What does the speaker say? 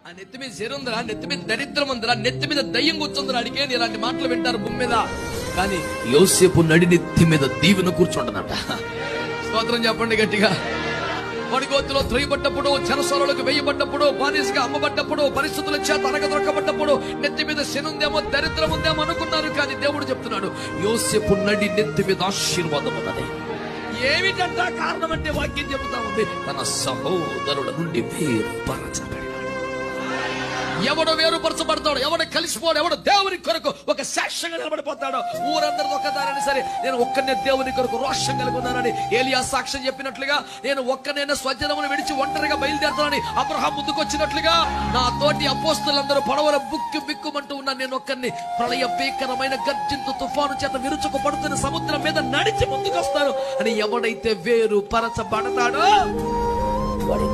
ఆ నెత్తి మీద చెరుందరా, నెత్తి మీద దరిద్రం ఉందిరా, నెత్తి మీద దయ్యం కూర్చుందిరా, అడిగే ఇలాంటి మాటలు వింటారు భూమి మీద. కానీ యోసేపు నడి నెత్తి మీద దీవెన కూర్చుంటుందట. స్తోత్రం చెప్పండి గట్టిగా. పడిగోతులో త్రోయబడ్డప్పుడు, చెరసోలకు వేయబడ్డప్పుడు, బానిసగా అమ్మబడ్డప్పుడు, పరిస్థితుల చేత అనగదొక్కబడ్డప్పుడు నెత్తి మీద శనుందేమో, దరిద్రం ఉందేమో అనుకున్నారు. కానీ దేవుడు చెప్తున్నాడు, యోసేపు నడి నెత్తి మీద ఆశీర్వాదం ఉన్నది. ఏమిటంట కారణం అంటే వాక్యం చెబుతా ఉంది, తన సహోదరుల నుండి వేరుపరచబడ్డాడు. ఎవడు వేరుపరచబడతాడు, ఎవడు కలిసిపోడు, ఎవడు దేవుని కొరకు ఒక సాక్ష్యంగా నిలబడిపోతాడో, ఊరందరూ ఒక్కదారని సరే నేను ఒక్కనే దేవుని కొరకు రోషం కలిగి ఉన్నానని ఏలియా సాక్ష్యం చెప్పినట్లుగా, నేను ఒక్కనైనా స్వజనమును విడిచి ఒంటరిగా బయలుదేరుతానని అబ్రహాం ముందుకు వచ్చినట్లుగా, నా తోటి అపోస్తులందరూ పడవల బుక్కు బిక్కుమంటూ ఉన్నా, నేను ఒక్కరిని ప్రళయ భీకరమైన గర్జింతు తుఫాను చేత విరుచుకు పడుతున్న సముద్రం మీద నడిచి ముందుకు వస్తాను అని ఎవడైతే వేరు పరచబడతాడో వాడి